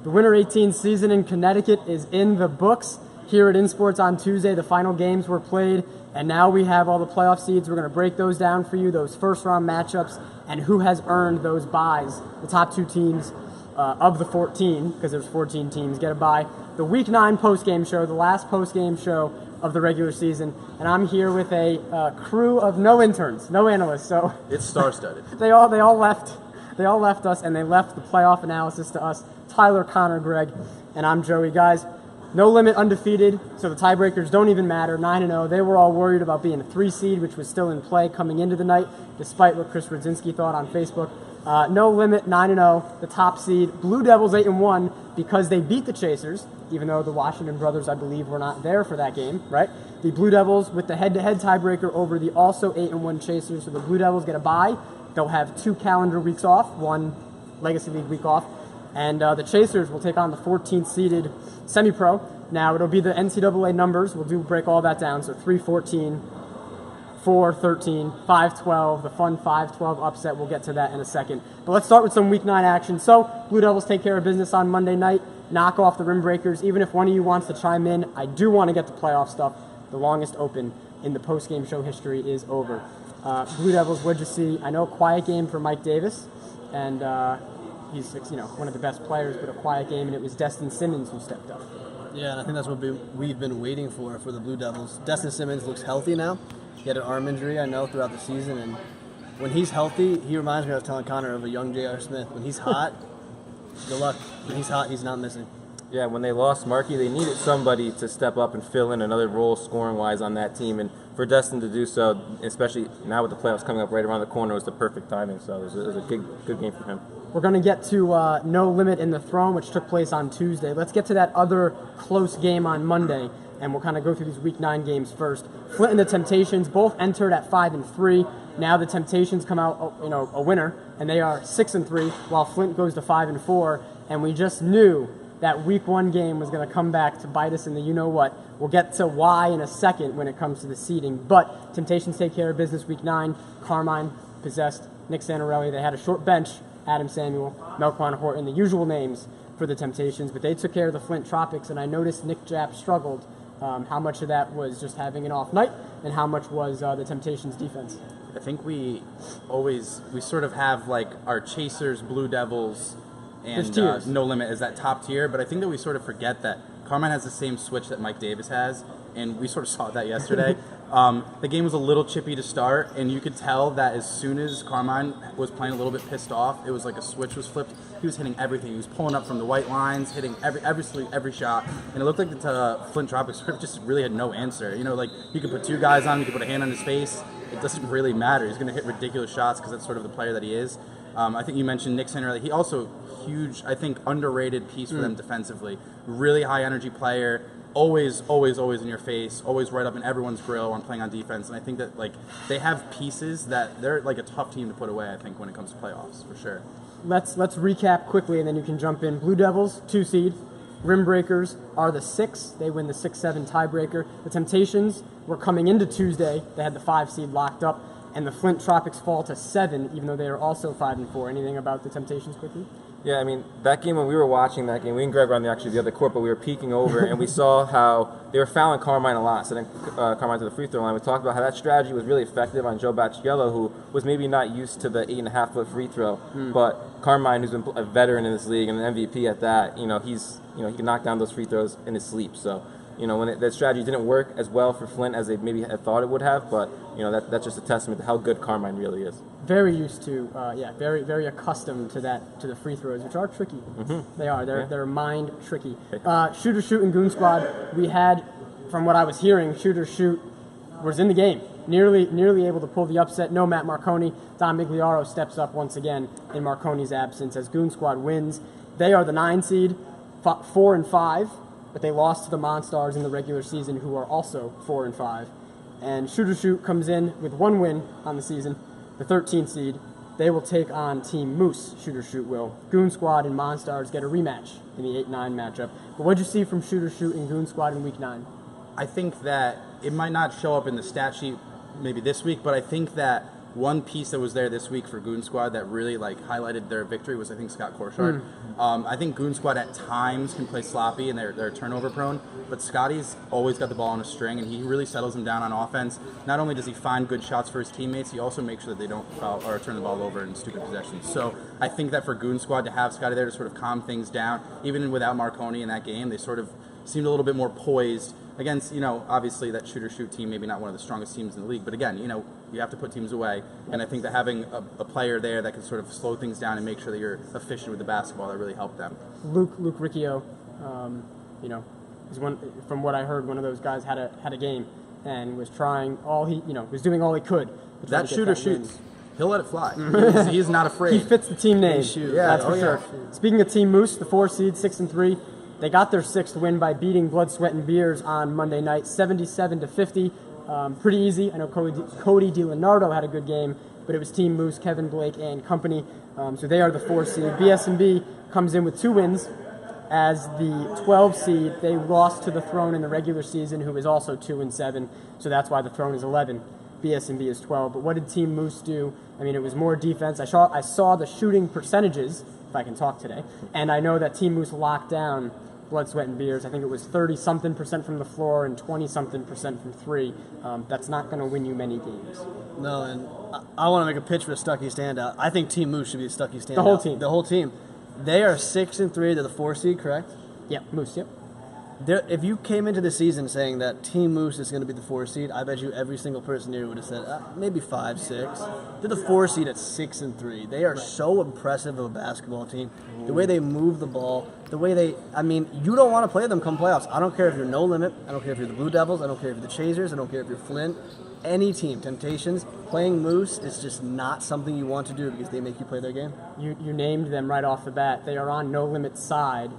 The Winter 18 season in Connecticut is in the books. Here at InSports on Tuesday, the final games were played, and now we have all the playoff seeds. We're going to break those down for you, those first-round matchups, and who has earned those byes. The top 2 teams of the 14, because there's 14 teams, get a bye. The Week 9 postgame show, the last postgame show of the regular season, and I'm here with a crew of no interns, no analysts. So it's star-studded. They all left. They all left us, and they left the playoff analysis to us. Tyler, Connor, Greg, and I'm Joey. Guys, No Limit undefeated, so the tiebreakers don't even matter. 9-0. They were all worried about being a 3 seed, which was still in play coming into the night, despite what Chris Radzinski thought on Facebook. No Limit 9-0, the top seed. Blue Devils 8-1 because they beat the Chasers, even though the Washington brothers, I believe, were not there for that game, right? The Blue Devils with the head-to-head tiebreaker over the also 8-1 Chasers, so the Blue Devils get a bye. They'll have 2 calendar weeks off, 1 Legacy League week off, and the Chasers will take on the 14th seeded semi-pro. Now, it'll be the NCAA numbers. We'll break all that down, so 3-14, 4-13, 5-12, the fun 5-12 upset. We'll get to that in a second. But let's start with some Week 9 action. So, Blue Devils take care of business on Monday night, knock off the Rim Breakers. Even if one of you wants to chime in, I do want to get to playoff stuff. The longest open in the post-game show history is over. Blue Devils, what'd you see? I know a quiet game for Mike Davis, and he's one of the best players, but a quiet game, and it was Destin Simmons who stepped up. Yeah, and I think that's what we've been waiting for the Blue Devils. Destin Simmons looks healthy now. He had an arm injury, I know, throughout the season, and when he's healthy, he reminds me, I was telling Connor, of a young J.R. Smith. When he's hot, good luck. When he's hot, he's not missing. Yeah, when they lost Markey, they needed somebody to step up and fill in another role scoring-wise on that team, and for Destin to do so, especially now with the playoffs coming up right around the corner, was the perfect timing, so it was a good game for him. We're going to get to No Limit in the Throne, which took place on Tuesday. Let's get to that other close game on Monday, and we'll kind of go through these Week 9 games first. Flint and the Temptations both entered at 5-3. Now the Temptations come out, a winner, and they are 6-3, while Flint goes to 5-4. And we just knew that Week 1 game was going to come back to bite us in the you-know-what. We'll get to why in a second when it comes to the seeding. But Temptations take care of business Week 9. Carmine possessed Nick Santarelli. They had a short bench. Adam Samuel, Melquan Horton, the usual names for the Temptations, but they took care of the Flint Tropics, and I noticed Nick Japp struggled. How much of that was just having an off night, and how much was the Temptations' defense? I think we sort of have like our Chasers, Blue Devils, and No Limit as that top tier, but I think that we sort of forget that Carmine has the same switch that Mike Davis has, and we sort of saw that yesterday. The game was a little chippy to start, and you could tell that as soon as Carmine was playing a little bit pissed off, it was like a switch was flipped. He was hitting everything. He was pulling up from the white lines, hitting every shot, and it looked like the Flint Tropics just really had no answer. Like you could put 2 guys on him, you could put a hand on his face. It doesn't really matter. He's going to hit ridiculous shots because that's sort of the player that he is. I think you mentioned Nick Santarelli. He also huge, I think, underrated piece for them defensively. Really high energy player. Always in your face, always right up in everyone's grill when playing on defense. And I think that they have pieces that they're like a tough team to put away, I think, when it comes to playoffs, for sure. Let's recap quickly, and then you can jump in. Blue Devils, 2 seed. Rim Breakers are the 6. They win the 6-7 tiebreaker. The Temptations were coming into Tuesday. They had the 5 seed locked up, and the Flint Tropics fall to 7, even though they are also 5-4. Anything about the Temptations quickly? Yeah, I mean, that game, when we were watching that game, we and Greg were on the other court, but we were peeking over, and we saw how they were fouling Carmine a lot, sending Carmine to the free throw line. We talked about how that strategy was really effective on Joe Bacciello, who was maybe not used to the 8.5-foot free throw, but Carmine, who's been a veteran in this league and an MVP at that, he can knock down those free throws in his sleep. So, when that strategy didn't work as well for Flint as they maybe had thought it would have, but that's just a testament to how good Carmine really is. Very used to, very, very accustomed to the free throws, which are tricky. Mm-hmm. They are. They're mind tricky. Shooter Shoot and Goon Squad. We had, from what I was hearing, Shooter Shoot was in the game, nearly able to pull the upset. No Matt Marconi. Don Migliaro steps up once again in Marconi's absence as Goon Squad wins. They are the 9 seed, 4-5, but they lost to the Monstars in the regular season, who are also 4-5. And Shooter Shoot comes in with 1 win on the season. The 13th seed, they will take on Team Moose, Shooter Shoot will. Goon Squad and Monstars get a rematch in the 8-9 matchup. But what did you see from Shooter Shoot and Goon Squad in Week 9? I think that it might not show up in the stat sheet maybe this week, but I think that one piece that was there this week for Goon Squad that really like highlighted their victory was, I think, Scott Korshard. I think Goon Squad at times can play sloppy and they're turnover prone, but Scotty's always got the ball on a string and he really settles them down on offense. Not only does he find good shots for his teammates, he also makes sure that they don't foul or turn the ball over in stupid possessions. So I think that for Goon Squad to have Scotty there to sort of calm things down, even without Marconi in that game, they sort of seemed a little bit more poised against, obviously that shoot team, maybe not one of the strongest teams in the league, but again, you have to put teams away, and I think that having a player there that can sort of slow things down and make sure that you're efficient with the basketball, that really helped them. Luke Riccio, is one, from what I heard, one of those guys had a game and was trying was doing all he could. That shooter shoots. He'll let it fly. He's not afraid. He fits the team name. Yeah, that's for sure. Speaking of Team Moose, the 4 seed, 6-3. They got their 6th win by beating Blood, Sweat, and Beers on Monday night, 77-50. Pretty easy. I know Cody DiLeonardo had a good game, but it was Team Moose, Kevin Blake, and company. So they are the 4 seed. BS&B comes in with 2 wins. As the 12 seed, they lost to the Throne in the regular season, who is also 2-7. So that's why the Throne is 11. BS&B is 12. But what did Team Moose do? I mean, it was more defense. I saw the shooting percentages, if I can talk today, and I know that Team Moose locked down Blood, Sweat, and Beers. I think it was 30-something% from the floor and 20-something% from 3. That's not going to win you many games. No, and I want to make a pitch for the Stuckey standout. I think Team Moose should be a Stuckey standout. The whole team. The whole team. They are 6-3. They're the 4 seed, correct? Yep, Moose, yep. If you came into the season saying that Team Moose is going to be the 4 seed, I bet you every single person here would have said maybe 5, 6. They're the 4 seed at 6-3. They are so impressive of a basketball team. The way they move the ball, the way you don't want to play them come playoffs. I don't care if you're No Limit. I don't care if you're the Blue Devils. I don't care if you're the Chasers. I don't care if you're Flint. Any team, Temptations, playing Moose is just not something you want to do because they make you play their game. You named them right off the bat. They are on No Limit's side.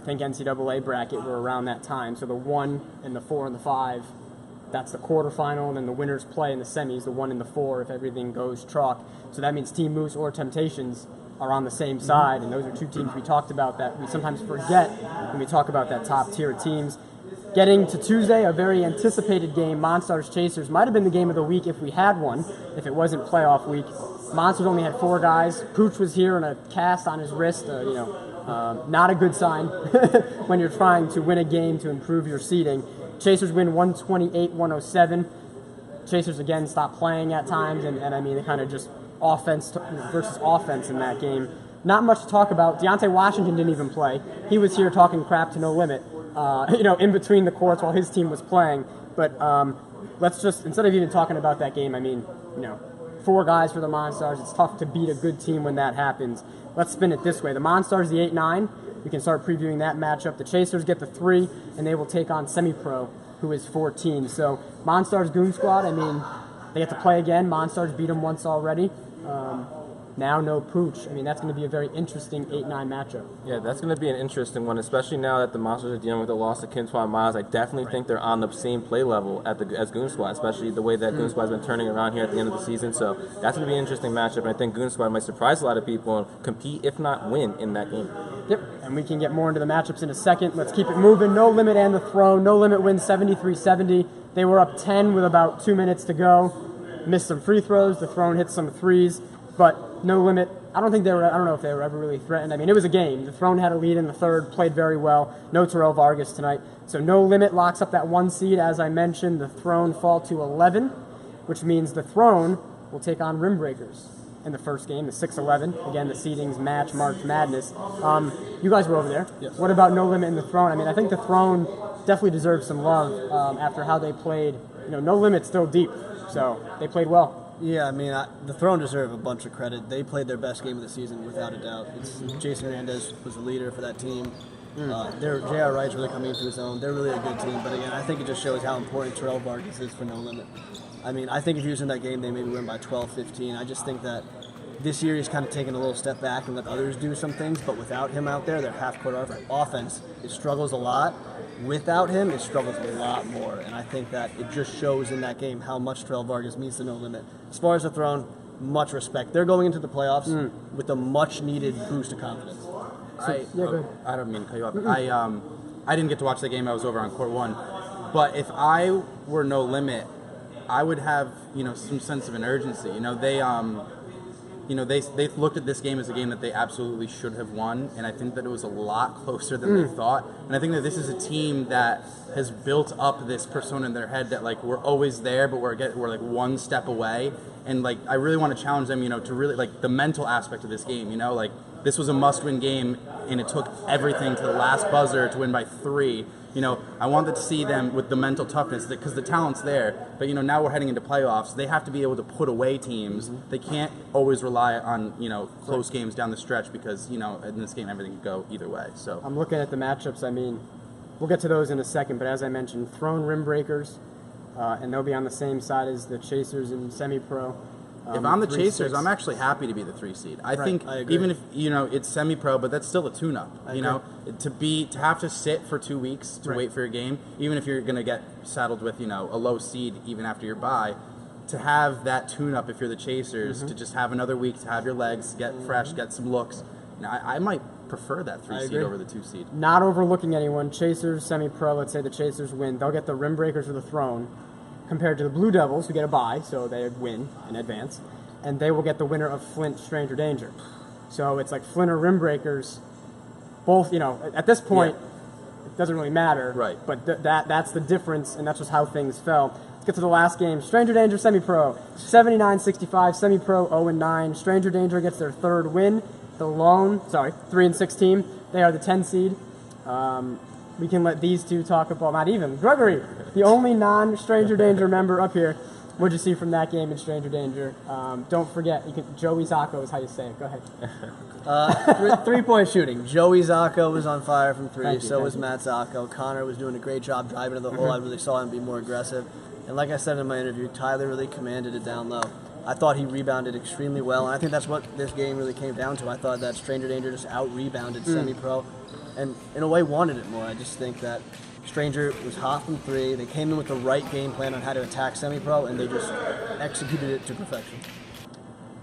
Think NCAA bracket were around that time. So the 1 and the 4 and the 5, that's the quarterfinal, and then the winners play in the semis, the 1 and the 4, if everything goes chalk. So that means Team Moose or Temptations are on the same side, and those are 2 teams we talked about that we sometimes forget when we talk about that top tier of teams. Getting to Tuesday, a very anticipated game, Monstars Chasers. Might have been the game of the week if we had one, if it wasn't playoff week. Monsters only had 4 guys. Pooch was here in a cast on his wrist, not a good sign when you're trying to win a game to improve your seeding. Chasers win 128-107. Chasers, again, stopped playing at times, and I mean, they kind of just offense versus offense in that game. Not much to talk about. Deontay Washington didn't even play. He was here talking crap to No Limit, in between the courts while his team was playing. But let's just, instead of even talking about that game, 4 guys for the Monstars. It's tough to beat a good team when that happens. Let's spin it this way. The Monstars, the 8-9. We can start previewing that matchup. The Chasers get the 3, and they will take on Semi-Pro, who is 14. So Monstars Goon Squad, they get to play again. Monstars beat them once already. Now no Pooch. That's going to be a very interesting 8-9 matchup. Yeah, that's going to be an interesting one, especially now that the Monsters are dealing with the loss of Kintwan Miles. I definitely think they're on the same play level as Goon Squad, especially the way that Goon Squad's been turning around here at the end of the season. So that's going to be an interesting matchup, and I think Goon Squad might surprise a lot of people and compete, if not win, in that game. Yep, and we can get more into the matchups in a second. Let's keep it moving. No Limit and the Throne. No Limit wins 73-70. They were up 10 with about 2 minutes to go. Missed some free throws. The Throne hit some threes. But No Limit, I don't know if they were ever really threatened. It was a game. The Throne had a lead in the 3rd, played very well. No Terrell Vargas tonight. So No Limit locks up that 1 seed. As I mentioned, the Throne fall to 11, which means the Throne will take on Rim Breakers in the first game, the 6-11. Again, the seedings match March Madness. You guys were over there. Yes. What about No Limit and the Throne? I think the Throne definitely deserves some love after how they played. No Limit's still deep, so they played well. Yeah, the Throne deserve a bunch of credit. They played their best game of the season, without a doubt. Jason Hernandez was the leader for that team. J.R. Wright's really coming into his own. They're really a good team. But again, I think it just shows how important Terrell Vargas is for No Limit. I think if he was in that game, they maybe win by 12, 15. I just think that this year he's kind of taken a little step back and let others do some things. But without him out there, their half-court offense, it struggles a lot. Without him, it struggles a lot more, and I think that it just shows in that game how much Terrell Vargas means to No Limit. As far as the Throne, much respect. They're going into the playoffs with a much-needed boost of confidence. I don't mean to cut you off. I didn't get to watch the game. I was over on court 1. But if I were No Limit, I would have, some sense of an urgency. They looked at this game as a game that they absolutely should have won, and I think that it was a lot closer than they thought. And I think that this is a team that has built up this persona in their head that like we're always there, but we're like one step away. And like I really want to challenge them, to really like the mental aspect of this game. Like this was a must-win game, and it took everything to the last buzzer to win by 3. I want to see them with the mental toughness because the talent's there. But, now we're heading into playoffs. They have to be able to put away teams. They can't always rely on, close games down the stretch because, in this game everything can go either way. So I'm looking at the matchups. I mean, we'll get to those in a second. But as I mentioned, Throne Rim Breakers, and they'll be on the same side as the Chasers and Semi-Pro. If I'm the Chasers, I'm actually happy to be the 3 seed. I think even if it's semi-pro, but that's still a tune-up. To have to sit for 2 weeks to wait for your game, even if you're going to get saddled with a low seed even after your bye, to have that tune-up if you're the Chasers, to just have another week to have your legs get fresh, get some looks. I might prefer that 3 seed over the 2 seed. Not overlooking anyone. Chasers, Semi-Pro. Let's say the Chasers win, they'll get the Rim Breakers or the Throne, compared to the Blue Devils, who get a bye, so they win in advance, and they will get the winner of Flint, Stranger Danger. So it's like Flint or Rim Breakers, both, at this point, it doesn't really matter, right? But that's the difference, and that's just how things fell. Let's get to the last game. Stranger Danger, Semi-Pro, 79-65, Semi-Pro 0-9. Stranger Danger gets their 3rd win. The 3-6 team, they are the 10 seed. We can let these two talk about, not even. Gregory, the only non-Stranger Danger member up here. What'd you see from that game in Stranger Danger? Don't forget, Joey Zocco is how you say it. Go ahead. 3-point shooting. Joey Zocco was on fire from 3. So was Matt Zocco. Connor was doing a great job driving to the hole. I really saw him be more aggressive. And like I said in my interview, Tyler really commanded it down low. I thought he rebounded extremely well, and I think that's what this game really came down to. I thought that Stranger Danger just out-rebounded Semi-Pro, and in a way wanted it more. I just think that Stranger was hot from 3. They came in with the right game plan on how to attack Semi-Pro, and they just executed it to perfection.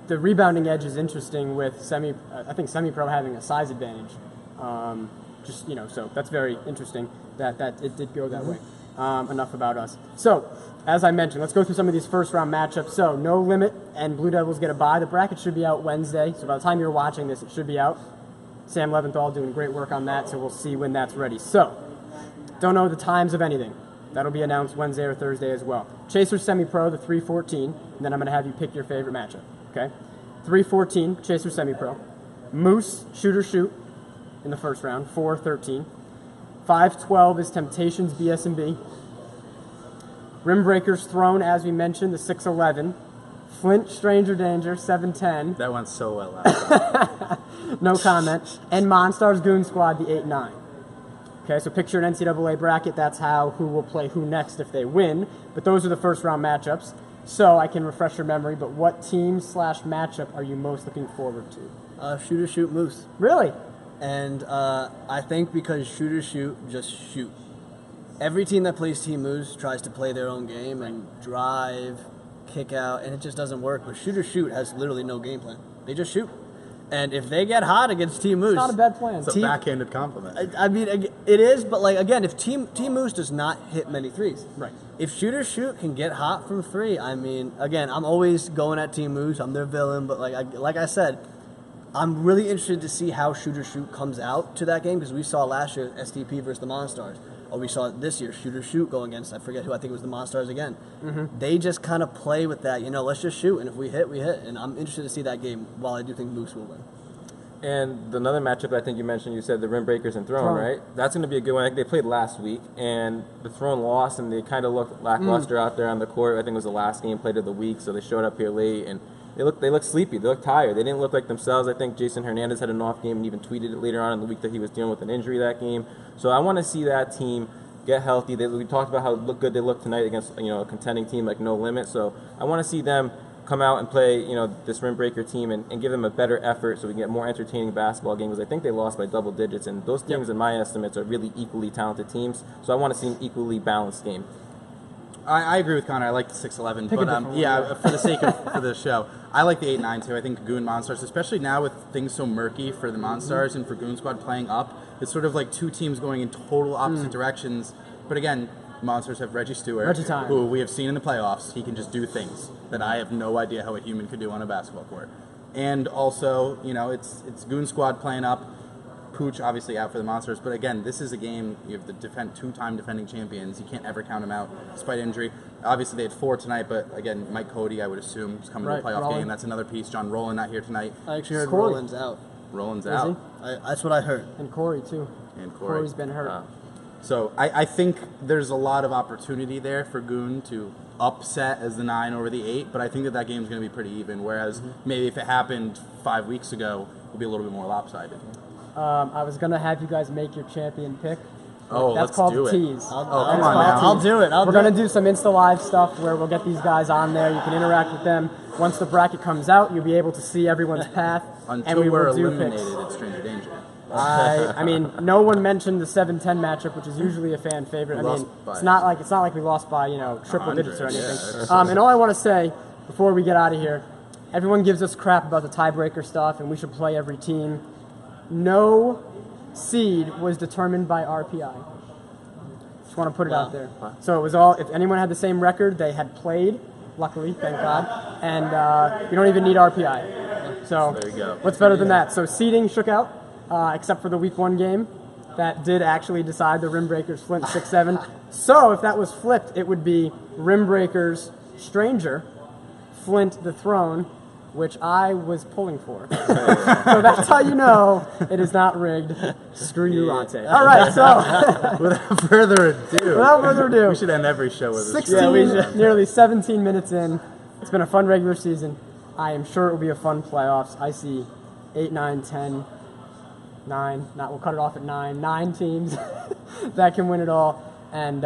The rebounding edge is interesting with I think Semi-Pro having a size advantage. So that's very interesting that it did go that way. Enough about us. So, as I mentioned, let's go through some of these first-round matchups. So, No Limit and Blue Devils get a bye. The bracket should be out Wednesday, so by the time you're watching this, it should be out. Sam Leventhal doing great work on that, so we'll see when that's ready. So, don't know the times of anything. That'll be announced Wednesday or Thursday as well. Chasers Semi-Pro, the 3-14, and then I'm going to have you pick your favorite matchup. Okay? 3-14, Chasers Semi-Pro. Moose, Shooter Shoot in the first round, 4-13. 5-12 is Temptations, BS&B. Rim Breakers Throne, as we mentioned, the 6-11. Flint, Stranger Danger, 7-10. That went so well. No comment. And Monstars Goon Squad, the 8-9. Okay, so picture an NCAA bracket. That's who will play who next if they win. But those are the first round matchups. So I can refresh your memory, but what team/matchup are you most looking forward to? Shooter Shoot Moose. Really? And I think because Shooter Shoot just shoot. Every team that plays Team Moose tries to play their own game and drive, kick out, and it just doesn't work. But Shooter Shoot has literally no game plan. They just shoot. And if they get hot against Team Moose... It's not a bad plan. It's a backhanded compliment. I mean, it is, but again, if Team Moose does not hit many threes. Right. If Shooter Shoot can get hot from 3, I mean, again, I'm always going at Team Moose. I'm their villain, but like I said, I'm really interested to see how Shooter Shoot comes out to that game because we saw last year STP versus the Monstars. Or we saw this year Shooter Shoot go against, I forget who, I think it was the Monstars again. Mm-hmm. They just kind of play with that, let's just shoot, and if we hit, we hit. And I'm interested to see that game, while I do think Moose will win. And another matchup I think you mentioned, you said the Rim Breakers and Throne, right? That's going to be a good one. I think they played last week, and the Throne lost, and they kind of looked lackluster out there on the court. I think it was the last game played of the week, so they showed up here late, and they looked sleepy. They looked tired. They didn't look like themselves. I think Jason Hernandez had an off game and even tweeted it later on in the week that he was dealing with an injury that game. So I want to see that team get healthy. We talked about how good they look tonight against a contending team like No Limit. So I want to see them come out and play this Rim Breaker team and give them a better effort so we can get more entertaining basketball games. I think they lost by double digits, and those teams in my estimates are really equally talented teams. So I want to see an equally balanced game. I agree with Connor. I like the 6-11, but for the sake of for the show, I like the 8-9 too. I think Goon Monstars, especially now with things so murky for the Monstars and for Goon Squad playing up, it's sort of like two teams going in total opposite directions. But again, Monsters have Reggie Stewart, Reggie time. who we have seen in the playoffs. He can just do things that I have no idea how a human could do on a basketball court. And also, it's Goon Squad playing up. Pooch obviously out for the Monsters, but again, this is a game. You have the two-time defending champions. You can't ever count them out despite injury. Obviously, they had 4 tonight, but again, Mike Cody, I would assume, is coming to a playoff game. That's another piece. John Rowland not here tonight. I actually heard Corey. Roland's out. Roland's Is out. That's what I heard. And Corey, too. And Corey. Corey's been hurt. So I think there's a lot of opportunity there for Goon to upset as the 9 over the 8, but I think that game's going to be pretty even, whereas maybe if it happened 5 weeks ago, it would be a little bit more lopsided. I was going to have you guys make your champion pick. Oh, That's let's called do the it. tease. Come on now. I'll do it. We're going to do some Insta Live stuff where we'll get these guys on there. You can interact with them. Once the bracket comes out, you'll be able to see everyone's path. Until and we we're will do eliminated picks. at Stranger Danger. I mean, no one mentioned the 7-10 matchup, which is usually a fan favorite. I mean, it's not like we lost by triple digits or anything. And all I want to say before we get out of here, everyone gives us crap about the tiebreaker stuff, and we should play every team. No seed was determined by RPI. Just want to put it out there. So it was all. If anyone had the same record, they had played. Luckily, thank God, and you don't even need RPI. So there you go. What's better than that? So seeding shook out. Except for the week 1 game that did actually decide the Rim Breakers Flint 6-7. So if that was flipped, it would be Rim Breakers Stranger, Flint the Throne, which I was pulling for. So that's how you know it is not rigged. Screw you, Ronte. All right, so Without further ado, we should end every show with this. 16, nearly 17 minutes in. It's been a fun regular season. I am sure it will be a fun playoffs. I see 8, 9, 10. 9, we'll cut it off at 9. 9 teams that can win it all, and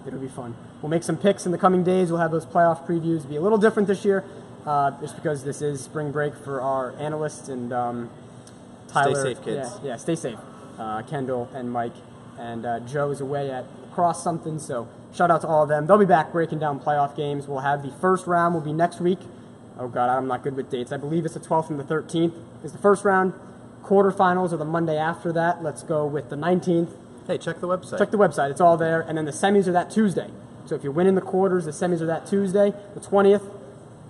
it'll be fun. We'll make some picks in the coming days. We'll have those playoff previews. Be a little different this year, just because this is spring break for our analysts and Tyler. Stay safe, kids. Yeah, stay safe. Kendall and Mike and Joe is away at cross something, so shout out to all of them. They'll be back breaking down playoff games. We'll have the first round will be next week. Oh God, I'm not good with dates. I believe it's the 12th and the 13th is the first round. Quarterfinals are the Monday after that. Let's go with the 19th. Hey, check the website. Check the website. It's all there. And then the semis are that Tuesday. So if you win in the quarters, the semis are that Tuesday. The 20th,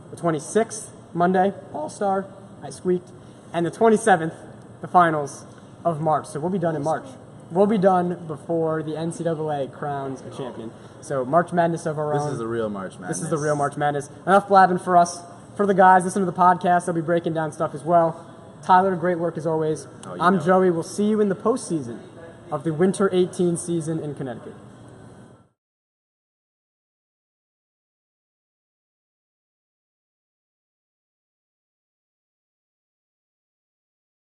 the 26th, Monday, All-Star. I squeaked. And the 27th, the finals of March. So we'll be done in March. We'll be done before the NCAA crowns a champion. So March Madness of our own. This is the real March Madness. This is the real March Madness. Enough blabbing for us. For the guys, listen to the podcast. They'll be breaking down stuff as well. Tyler, great work as always. I'm Joey. We'll see you in the postseason of the Winter 18 season in Connecticut.